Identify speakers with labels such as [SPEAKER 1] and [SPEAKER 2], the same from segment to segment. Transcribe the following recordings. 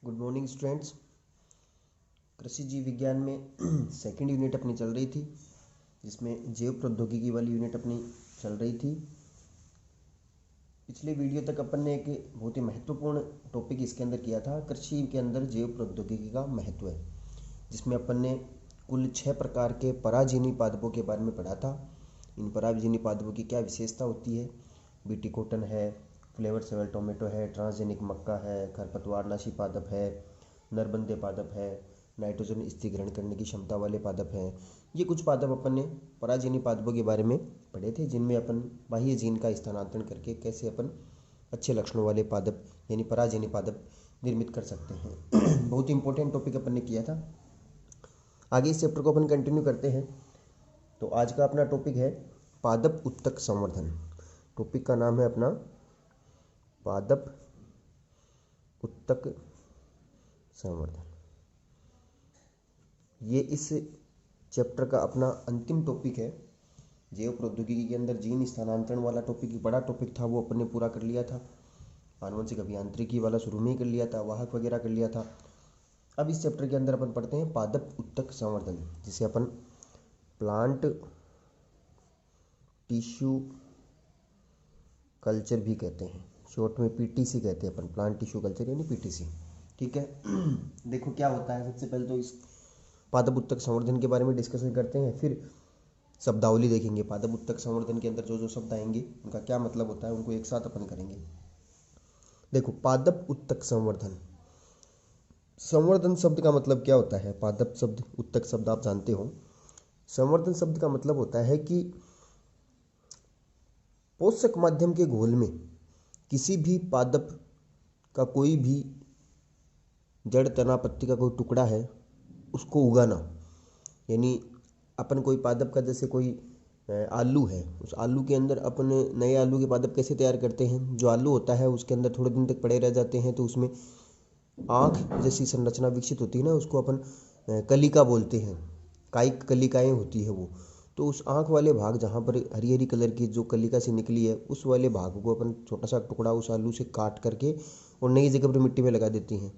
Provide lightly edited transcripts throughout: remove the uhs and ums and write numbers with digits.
[SPEAKER 1] Good morning students. कृषि जीव विज्ञान में सेकंड यूनिट अपनी चल रही थी, जिसमें जैव प्रौद्योगिकी वाली यूनिट अपनी चल रही थी। पिछले वीडियो तक अपन ने एक बहुत ही महत्वपूर्ण टॉपिक इसके अंदर किया था, कृषि के अंदर जैव प्रौद्योगिकी का महत्व है, जिसमें अपन ने कुल 6 प्रकार के पराजीवी पादपों के बारे में पढ़ा था। इन पराजीवी पादपों की क्या विशेषता होती है। बीटी कॉटन है, फ्लेवर सेवल टोमेटो है, ट्रांसजेनिक मक्का है, खरपतवारनाशी पादप है, नरबंदे पादप है, नाइट्रोजन स्थिरीकरण करने की क्षमता वाले पादप हैं। ये कुछ पादप अपन ने पराजीवी पादपों के बारे में पढ़े थे, जिनमें अपन बाह्य जीन का स्थानांतरण करके कैसे अपन अच्छे लक्षणों वाले पादप यानी पराजीवी पादप निर्मित कर सकते हैं। बहुत इंपॉर्टेंट टॉपिक अपन ने किया था। आगे इस चैप्टर को अपन कंटिन्यू करते हैं। तो आज का अपना टॉपिक है पादप उत्तक संवर्धन। टॉपिक का नाम है अपना पादप उत्तक संवर्धन। ये इस चैप्टर का अपना अंतिम टॉपिक है। जैव प्रौद्योगिकी के अंदर जीन स्थानांतरण वाला टॉपिक बड़ा टॉपिक था, वो अपन ने पूरा कर लिया था। आनुवंशिक अभियांत्रिकी वाला शुरू में ही कर लिया था, वाहक वगैरह कर लिया था। अब इस चैप्टर के अंदर अपन पढ़ते हैं पादप उत्तक संवर्धन, जिसे अपन प्लांट टिश्यू कल्चर भी कहते हैं, शॉर्ट में पीटीसी कहते हैं अपन, प्लांट टिश्यू कल्चर यानी पीटीसी। ठीक है। देखो क्या होता है, सबसे पहले तो इस पादप उत्तक संवर्धन के बारे में डिस्कशन करते हैं, फिर शब्दावली देखेंगे। पादप उत्तक संवर्धन के अंदर जो जो शब्द आएंगे उनका क्या मतलब होता है, उनको एक साथ अपन करेंगे। देखो, पादप उत्तक संवर्धन, संवर्धन शब्द का मतलब क्या होता है। पादप शब्द, उत्तक शब्द आप जानते हो। संवर्धन शब्द का मतलब होता है कि पोषक माध्यम के घोल में किसी भी पादप का कोई भी जड़, तना, पत्ती का कोई टुकड़ा है, उसको उगाना। यानी अपन कोई पादप का, जैसे कोई आलू है, उस आलू के अंदर अपन नए आलू के पादप कैसे तैयार करते हैं। जो आलू होता है उसके अंदर थोड़े दिन तक पड़े रह जाते हैं, तो उसमें आँख जैसी संरचना विकसित होती है ना, उसको अपन कलिका बोलते हैं। कायिक कलिकाएँ होती है वो। तो उस आँख वाले भाग, जहाँ पर हरी हरी कलर की जो कलिका से निकली है, उस वाले भाग को अपन छोटा सा टुकड़ा उस आलू से काट करके और नई जगह पर मिट्टी में लगा देती हैं।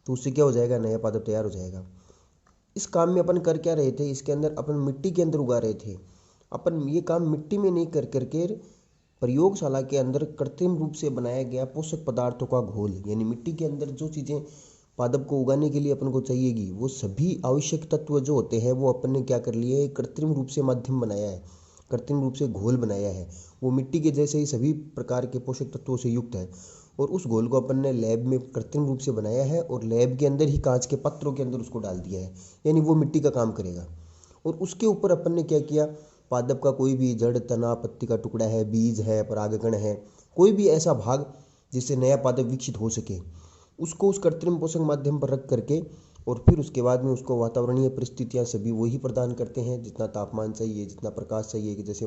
[SPEAKER 1] तो उससे क्या हो जाएगा, नया पादप तैयार हो जाएगा। इस काम में अपन कर क्या रहे थे, इसके अंदर अपन मिट्टी के अंदर उगा रहे थे। अपन ये काम मिट्टी में नहीं कर करके प्रयोगशाला के अंदर कृत्रिम रूप से बनाया गया पोषक पदार्थों का घोल, यानी मिट्टी के अंदर जो चीज़ें पादप को उगाने के लिए अपन को चाहिएगी, वो सभी आवश्यक तत्व जो होते हैं वो अपन ने क्या कर लिए है, कृत्रिम रूप से माध्यम बनाया है, कृत्रिम रूप से घोल बनाया है। वो मिट्टी के जैसे ही सभी प्रकार के पोषक तत्वों से युक्त है, और उस घोल को अपन ने लैब में कृत्रिम रूप से बनाया है, और लैब के अंदर ही कांच के पत्रों के अंदर उसको डाल दिया है, यानी वो मिट्टी का काम करेगा। और उसके ऊपर अपन ने क्या किया, पादप का कोई भी जड़, तना, पत्ती का टुकड़ा है, बीज है, परागकण है, कोई भी ऐसा भाग जिससे नया पादप विकसित हो सके, उसको उस कृत्रिम पोषक माध्यम पर रख करके, और फिर उसके बाद में उसको वातावरणीय परिस्थितियाँ सभी वही प्रदान करते हैं। जितना तापमान चाहिए, जितना प्रकाश चाहिए, कि जैसे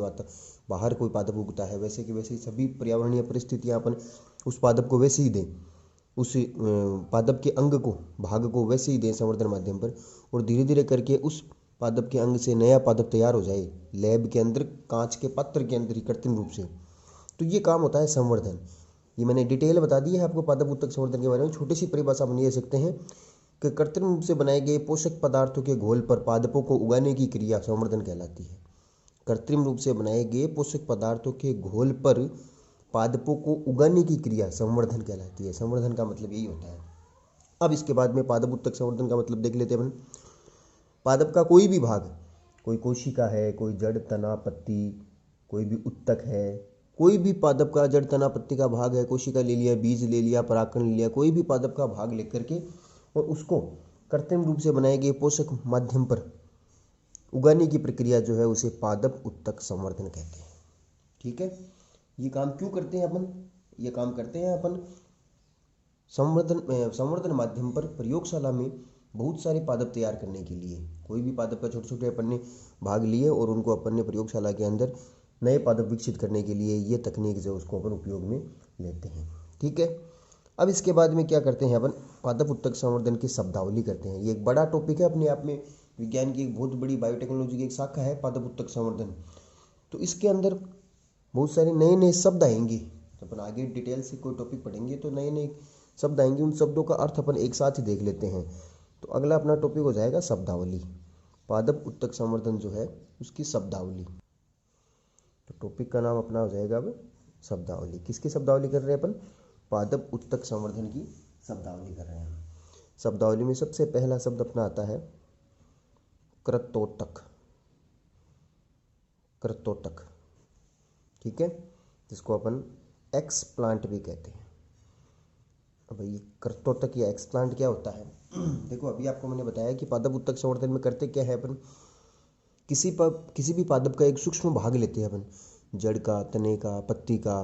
[SPEAKER 1] बाहर कोई पादप उगता है वैसे कि वैसे सभी पर्यावरणीय परिस्थितियाँ अपन उस पादप को वैसे ही दें, उस पादप के अंग को, भाग को वैसे ही दें संवर्धन माध्यम पर, और धीरे धीरे करके उस पादप के अंग से नया पादप तैयार हो जाए लैब के अंदर, कांच के पत्र के अंदर ही कृत्रिम रूप से। तो ये काम होता है संवर्धन। ये मैंने डिटेल बता दी है आपको पादप उत्तक संवर्धन के बारे में। छोटी सी परिभाषा हम ले सकते हैं कि कृत्रिम रूप से बनाए गए पोषक पदार्थों के घोल पर पादपों को उगाने की क्रिया संवर्धन कहलाती है। कृत्रिम रूप से बनाए गए पोषक पदार्थों के घोल पर पादपों को उगाने की क्रिया संवर्धन कहलाती है। संवर्धन का मतलब यही होता है। अब इसके बाद में पादप उत्तक संवर्धन का मतलब देख लेते हैं अपन। पादप का कोई भी भाग, कोई कोशिका है, कोई जड़, तना, पत्ती, कोई भी उत्तक है, कोई भी पादप का जड़, तना, पत्ती का भाग है, कोशिका ले लिया, बीज ले लिया, परागकण ले लिया, कोई भी पादप का भाग लेकर के और उसको कृत्रिम रूप से बनाए गए पोषक माध्यम पर उगाने की प्रक्रिया जो है उसे पादप उत्तक संवर्धन कहते हैं। ठीक है। ये काम क्यों करते हैं अपन, ये काम करते हैं अपन संवर्धन माध्यम पर प्रयोगशाला में बहुत सारे पादप तैयार करने के लिए। कोई भी पादप का छोटे छोटे अपन ने भाग लिए और उनको अपन ने प्रयोगशाला के अंदर नए पादप विकसित करने के लिए ये तकनीक जो उसको अपन उपयोग में लेते हैं। ठीक है। अब इसके बाद में क्या करते हैं अपन, पादप उत्तक संवर्धन की शब्दावली करते हैं। ये एक बड़ा टॉपिक है अपने आप में, विज्ञान की एक बहुत बड़ी बायोटेक्नोलॉजी की एक शाखा है पादप उत्तक संवर्धन। तो इसके अंदर बहुत सारे नए नए शब्द आएंगे। तो अपन आगे डिटेल से कोई टॉपिक पढ़ेंगे तो नए नए शब्द आएंगे, उन शब्दों का अर्थ अपन एक साथ ही देख लेते हैं। तो अगला अपना टॉपिक हो जाएगा शब्दावली, पादप उत्तक संवर्धन जो है उसकी शब्दावली। तो टॉपिक का नाम अपना हो जाएगा अब शब्दावली। किसकी शब्दावली कर रहे हैं अपन? पादप उत्तक संवर्धन की शब्दावली कर रहे हैं। शब्दावली में सबसे पहला शब्द अपना आता है कृतोत्तक। कृतोत्तक, ठीक है, जिसको अपन एक्सप्लांट भी कहते हैं। अब ये कृतोत्तक या एक्सप्लांट क्या होता है? देखो, अभी आपको मैंने बताया कि पादप उत्तक संवर्धन में करते क्या है अपन, किसी भी पादप का एक सूक्ष्म भाग लेते हैं अपन, जड़ का, तने का, पत्ती का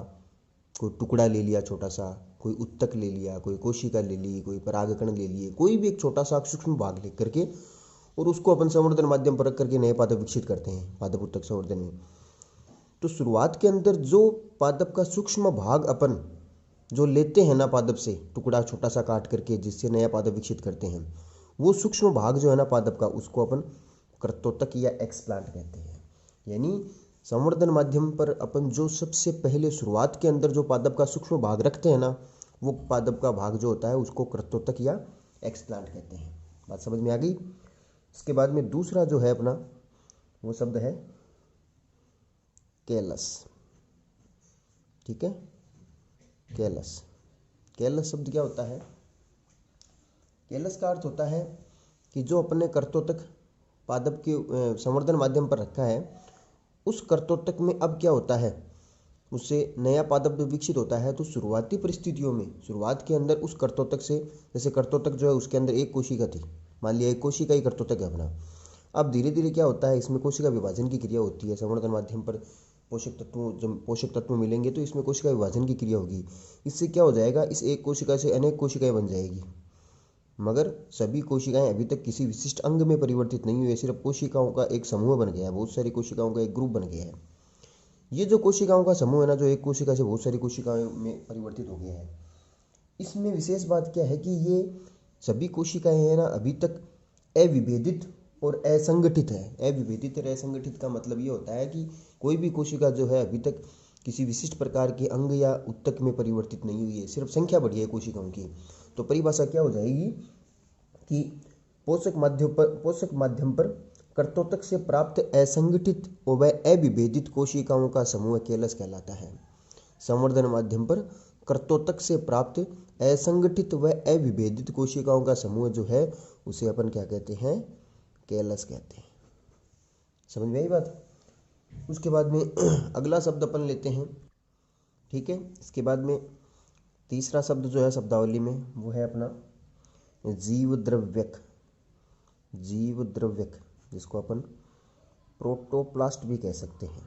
[SPEAKER 1] कोई टुकड़ा ले लिया छोटा सा, कोई उत्तक ले लिया, कोई कोशिका ले ली, कोई परागकण ले लिए, कोई भी एक छोटा सा सूक्ष्म भाग ले करके और उसको अपन संवर्धन माध्यम पर रख करके नए पादप विकसित करते हैं पादप उत्तक संवर्धन में। तो शुरुआत के अंदर जो पादप का सूक्ष्म भाग अपन जो लेते हैं ना पादप से, टुकड़ा छोटा सा काट करके जिससे नया पादप विकसित करते हैं, वो सूक्ष्म भाग जो है ना पादप का, उसको अपन कृतोत्तक या एक्सप्लांट कहते हैं। यानी संवर्धन माध्यम पर अपन जो सबसे पहले शुरुआत के अंदर जो पादप का सूक्ष्म भाग रखते हैं ना, वो पादप का भाग जो होता है उसको कृतोत्तक या एक्सप्लांट कहते हैं। बात समझ में आ गई? इसके बाद में दूसरा जो है अपना वो शब्द है कैलस। ठीक है, कैलस। कैलस शब्द क्या होता है? कैलस का अर्थ होता है कि जो अपने कृतोत्तक पादप के संवर्धन माध्यम पर रखा है, उस कृतोत्तक में अब क्या होता है, उससे नया पादप जब विकसित होता है तो शुरुआती परिस्थितियों में, शुरुआत के अंदर उस कृतोत्तक से, जैसे कृतोत्तक जो है उसके अंदर एक कोशिका थी, मान लिया एक कोशिका ही कृतोत्तक है अपना। अब धीरे धीरे क्या होता है, इसमें कोशिका विभाजन की क्रिया होती है। संवर्धन माध्यम पर जब पोषक तत्व मिलेंगे तो इसमें कोशिका विभाजन की क्रिया होगी। इससे क्या हो जाएगा, इस एक कोशिका से अनेक कोशिकाएं बन जाएगी, मगर सभी कोशिकाएं अभी तक किसी विशिष्ट अंग में परिवर्तित नहीं हुई है, सिर्फ कोशिकाओं का एक समूह बन गया है, बहुत सारी कोशिकाओं का एक ग्रुप बन गया है। ये जो कोशिकाओं का समूह है ना, जो एक कोशिका से बहुत सारी कोशिकाओं में परिवर्तित हो गया है, इसमें विशेष बात क्या है कि ये सभी कोशिकाएं हैं ना अभी तक अविभेदित और असंगठित है। अविभेदित और असंगठित का मतलब ये होता है कि कोई भी कोशिका जो है अभी तक किसी विशिष्ट प्रकार के अंग या उत्तक में परिवर्तित नहीं हुई है, सिर्फ संख्या बढ़ी है कोशिकाओं की। तो परिभाषा क्या हो जाएगी कि पोषक माध्यम पर कृतोत्तक से प्राप्त असंगठित व अविभेदित कोशिकाओं का समूह कैलस कहलाता है। संवर्धन माध्यम पर कृतोत्तक से प्राप्त असंगठित व अविभेदित कोशिकाओं का समूह जो है उसे अपन क्या कहते हैं, कैलस कहते हैं। समझ में आई बात? उसके बाद में अगला शब्द अपन लेते हैं, ठीक है। इसके बाद में तीसरा शब्द जो है शब्दावली में वो है अपना जीव द्रव्यक। जीव द्रव्यक, जिसको अपन प्रोटोप्लास्ट भी कह सकते हैं।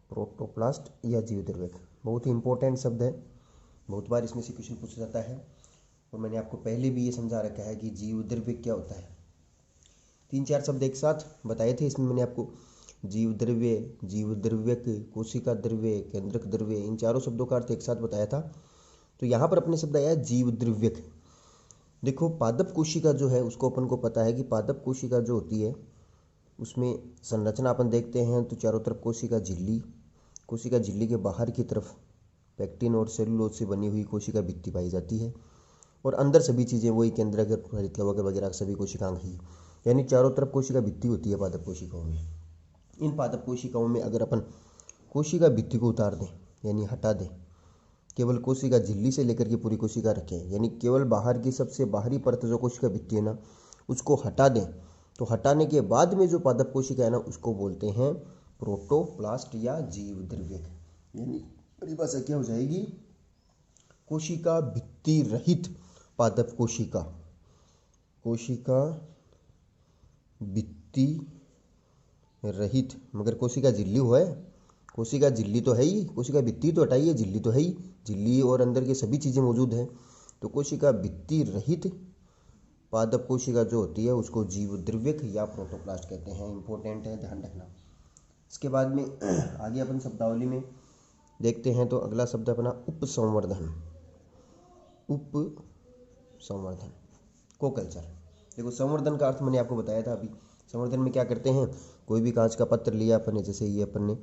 [SPEAKER 1] प्रोटोप्लास्ट या जीव द्रव्यक बहुत ही इंपॉर्टेंट शब्द है, बहुत बार इसमें से क्वेश्चन पूछा जाता है, और मैंने आपको पहले भी ये समझा रखा है कि जीव द्रव्यक क्या होता है। 3-4 शब्द एक साथ बताए थे इसमें मैंने आपको, जीव द्रव्य, जीव द्रव्यक, कोशिका द्रव्य, केंद्रक द्रव्य, इन चारों शब्दों का अर्थ एक साथ बताया था। तो यहाँ पर अपने शब्द आया जीव द्रव्यक। देखो, पादप कोशिका जो है उसको अपन को पता है कि पादप कोशिका जो होती है उसमें संरचना अपन देखते हैं तो चारों तरफ कोशिका झिल्ली, कोशिका झिल्ली के बाहर की तरफ पैक्टिन और सेलुलोज से बनी हुई कोशिका भित्ति पाई जाती है, और अंदर सभी चीज़ें वही केंद्रक, हरितकवक वगैरह सभी कोशिकांग ही, यानी चारों तरफ कोशिका भित्ति होती है पादप कोशिकाओं में। इन पादप कोशिकाओं में अगर अपन कोशिका भित्ति को उतार दें, यानी हटा दें, केवल कोशिका झिल्ली से लेकर के पूरी कोशिका रखें, यानी केवल बाहर की सबसे बाहरी परत जो कोशिका भित्ति है ना उसको हटा दें, तो हटाने के बाद में जो पादप कोशिका है ना उसको बोलते हैं प्रोटोप्लास्ट या जीव द्रव्यक। यानी परिभाषा क्या हो जाएगी, कोशिका भित्ति रहित पादप कोशिका, कोशिका भित्ति रहित, मगर कोशिका झिल्ली हो है, कोशिका झिल्ली तो है ही, कोशिका भित्ति तो हटाइए, झिल्ली तो है ही, झिल्ली और अंदर की सभी चीज़ें मौजूद हैं। तो कोशिका भित्ति रहित पादप कोशिका जो होती है उसको जीव द्रव्यक या प्रोटोप्लास्ट कहते हैं। इंपॉर्टेंट है, ध्यान रखना। इसके बाद में आगे अपन शब्दावली में देखते हैं तो अगला शब्द अपना उपसंवर्धन। उपसंवर्धन, कोकल्चर। देखो, संवर्धन का अर्थ मैंने आपको बताया था अभी। संवर्धन में क्या करते हैं, कोई भी कांच का पत्र लिया अपन ने, जैसे ये अपन ने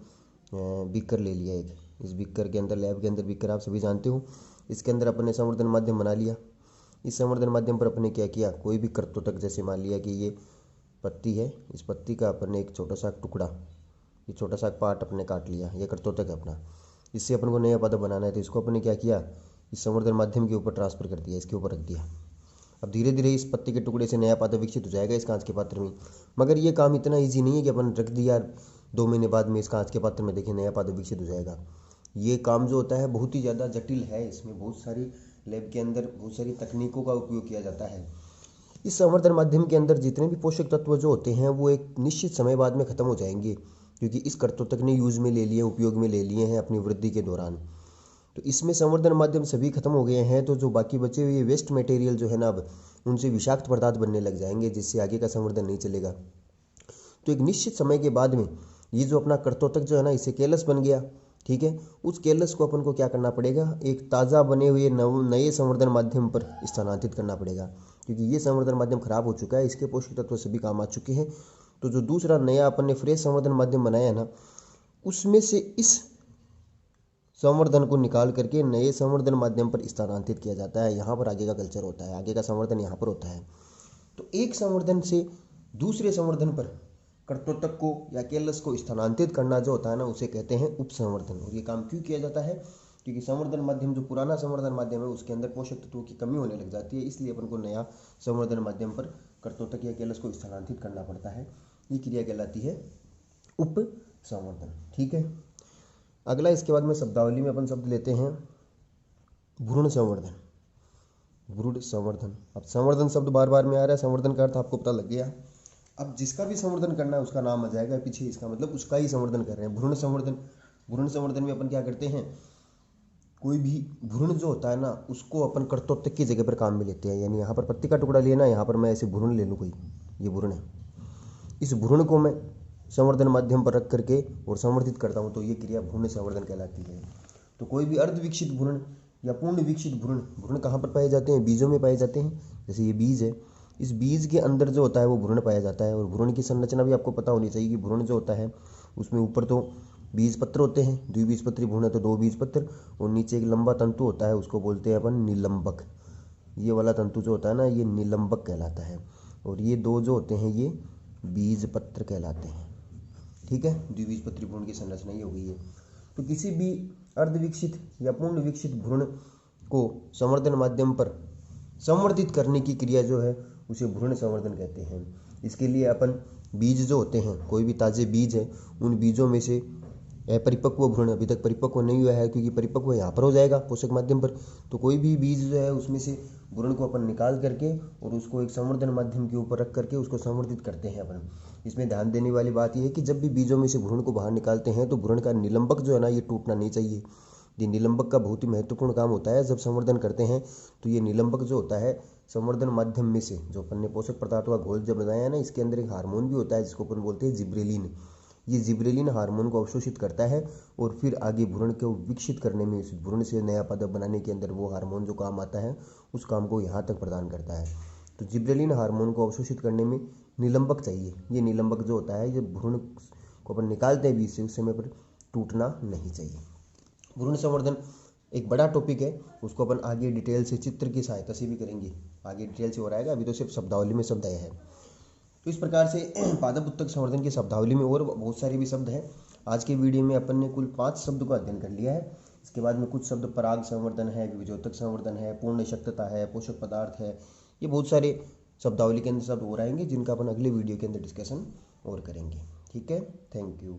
[SPEAKER 1] बीकर ले लिया एक, इस बीकर के अंदर, लैब के अंदर बीकर आप सभी जानते हो, इसके अंदर अपन ने संवर्धन माध्यम बना लिया। इस संवर्धन माध्यम पर अपन ने क्या किया, कोई भी कर्तोतक, जैसे मान लिया कि ये पत्ती है, इस पत्ती का अपन ने एक छोटा सा टुकड़ा, ये छोटा सा पार्ट अपने काट लिया, ये कर्तोतक है अपना। इससे अपन को नया पादप बनाना है, तो इसको अपन ने क्या किया, इस संवर्धन माध्यम के ऊपर ट्रांसफर कर दिया, इसके ऊपर रख दिया। अब धीरे धीरे इस पत्ती के टुकड़े से नया पादप विकसित हो जाएगा इस कांच के पात्र में। मगर ये काम इतना ईजी नहीं है कि अपन रख दिया 2 महीने बाद में इस कांच के पात्र में देखें नया पादप विकसित हो जाएगा। ये काम जो होता है बहुत ही ज़्यादा जटिल है, इसमें बहुत सारी लैब के अंदर बहुत सारी तकनीकों का उपयोग किया जाता है। इस संवर्धन माध्यम के अंदर जितने भी पोषक तत्व जो होते हैं वो एक निश्चित समय बाद में ख़त्म हो जाएंगे, क्योंकि इस कर्तोतक ने यूज़ में ले लिए, उपयोग में ले लिए हैं अपनी वृद्धि के दौरान। तो इसमें संवर्धन माध्यम सभी खत्म हो गए हैं, तो जो बाकी बचे हुए वेस्ट मटेरियल जो है ना, अब उनसे विषाक्त पदार्थ बनने लग जाएंगे, जिससे आगे का संवर्धन नहीं चलेगा। तो एक निश्चित समय के बाद में ये जो अपना कर्तोतक जो है ना, इससे केलस बन गया, ठीक है। उस केलस को अपन को क्या करना पड़ेगा, एक ताज़ा बने हुए नए संवर्धन माध्यम पर स्थानांतरित करना पड़ेगा, क्योंकि ये संवर्धन माध्यम खराब हो चुका है, इसके पोषक तत्व सभी काम आ चुके हैं। तो जो दूसरा नया अपन ने फ्रेश संवर्धन माध्यम बनाया है ना, उसमें से इस संवर्धन को निकाल करके नए संवर्धन माध्यम पर स्थानांतरित किया जाता है। यहाँ पर आगे का कल्चर होता है, आगे का संवर्धन यहाँ पर होता है। तो एक संवर्धन से दूसरे संवर्धन पर कर्तोतक को या केलस को स्थानांतरित करना जो होता है ना, उसे कहते हैं उपसंवर्धन। और ये काम क्यों किया जाता है, क्योंकि संवर्धन माध्यम जो पुराना संवर्धन माध्यम है उसके अंदर पोषक तत्वों की कमी होने लग जाती है, इसलिए अपन को नया संवर्धन माध्यम पर कर्तोतक या केलस को स्थानांतरित करना पड़ता है। ये क्रिया कहलाती है उपसंवर्धन, ठीक है। अगला इसके बाद में शब्दावली में अपन शब्द लेते हैं भ्रूण संवर्धन। भ्रूण संवर्धन, अब संवर्धन शब्द बार बार में आ रहा है, संवर्धन का अर्थ आपको पता लग गया। अब जिसका भी संवर्धन करना है उसका नाम आ जाएगा पीछे, इसका मतलब उसका ही संवर्धन कर रहे हैं। भ्रूण संवर्धन, भ्रूण संवर्धन में अपन क्या करते हैं, कोई भी भ्रूण जो होता है ना, उसको अपन कर्तोतक की जगह पर काम में लेते हैं। यानी यहाँ पर पत्ती का टुकड़ा लेना, यहाँ पर मैं ऐसे भ्रूण ले लूँ, कोई ये भ्रूण है, इस भ्रूण को मैं संवर्धन माध्यम पर रख करके और संवर्धित करता हूँ, तो ये क्रिया भ्रूण संवर्धन कहलाती है। तो कोई भी अर्ध विकसित भ्रूण या पूर्ण विकसित भ्रूण, भ्रूण कहाँ पर पाए जाते हैं, बीजों में पाए जाते हैं। जैसे ये बीज है, इस बीज के अंदर जो होता है वो भ्रूण पाया जाता है। और भ्रूण की संरचना भी आपको पता होनी चाहिए कि भ्रूण जो होता है उसमें ऊपर तो बीज पत्र होते हैं, द्विबीजपत्री भ्रूण है तो 2 बीज पत्र, और नीचे एक लंबा तंतु होता है, उसको बोलते हैं अपन निलंबक। ये वाला तंतु जो होता है ना, ये निलंबक कहलाता है। और ये 2 जो होते हैं ये बीज पत्र कहलाते हैं, ठीक है। द्विबीजपत्री भ्रूण की संरचना ये हो गई है। तो किसी भी अर्धविकसित या पूर्ण विकसित भ्रूण को संवर्धन माध्यम पर संवर्धित करने की क्रिया जो है उसे भ्रूण संवर्धन कहते हैं। इसके लिए अपन बीज जो होते हैं, कोई भी ताज़े बीज है, उन बीजों में से अपरिपक्व भ्रूण, अभी तक परिपक्व नहीं हुआ है, क्योंकि परिपक्व यहाँ पर हो जाएगा पोषक माध्यम पर, तो कोई भी बीज जो है उसमें से भ्रूण को अपन निकाल करके और उसको एक संवर्धन माध्यम के ऊपर रख करके उसको संवर्धित करते हैं अपन। इसमें ध्यान देने वाली बात यह है कि जब भी बीजों में से भ्रूण को बाहर निकालते हैं तो भ्रूण का निलंबक जो है ना, ये टूटना नहीं चाहिए। ये निलंबक का बहुत ही महत्वपूर्ण काम होता है। जब संवर्धन करते हैं तो ये निलंबक जो होता है संवर्धन माध्यम में से, जो अपन ने पोषक पदार्थों का घोल जब बनाया है ना, इसके अंदर एक हार्मोन भी होता है जिसको अपन बोलते हैं जिब्रेलिन। ये जिब्रेलिन हार्मोन को अवशोषित करता है और फिर आगे भ्रूण को विकसित करने में, इस भ्रूण से नया पादप बनाने के अंदर वो हार्मोन जो काम आता है उस काम को यहाँ तक प्रदान करता है। तो जिब्रेलिन हार्मोन को अवशोषित करने में निलंबक चाहिए। ये निलंबक जो होता है, ये भ्रूण को अपन निकालते हैं बीज से, उस समय पर टूटना नहीं चाहिए। भ्रूण संवर्धन एक बड़ा टॉपिक है, उसको अपन आगे डिटेल से चित्र की सहायता से भी करेंगे, आगे डिटेल से हो रहेगा, अभी तो सिर्फ शब्दावली में शब्द आया है। तो इस प्रकार से पादप उत्तक संवर्धन की शब्दावली में और बहुत सारे भी शब्द हैं। आज के वीडियो में अपन ने कुल 5 शब्द को अध्ययन कर लिया है। इसके बाद में कुछ शब्द पराग संवर्धन है, विभेदोत्तक संवर्धन है, पूर्ण शक्तता है, पोषक पदार्थ है, ये बहुत सारे शब्दावली के अंदर शब्द और आएंगे जिनका अपन अगले वीडियो के अंदर डिस्कशन और करेंगे, ठीक है। Thank you.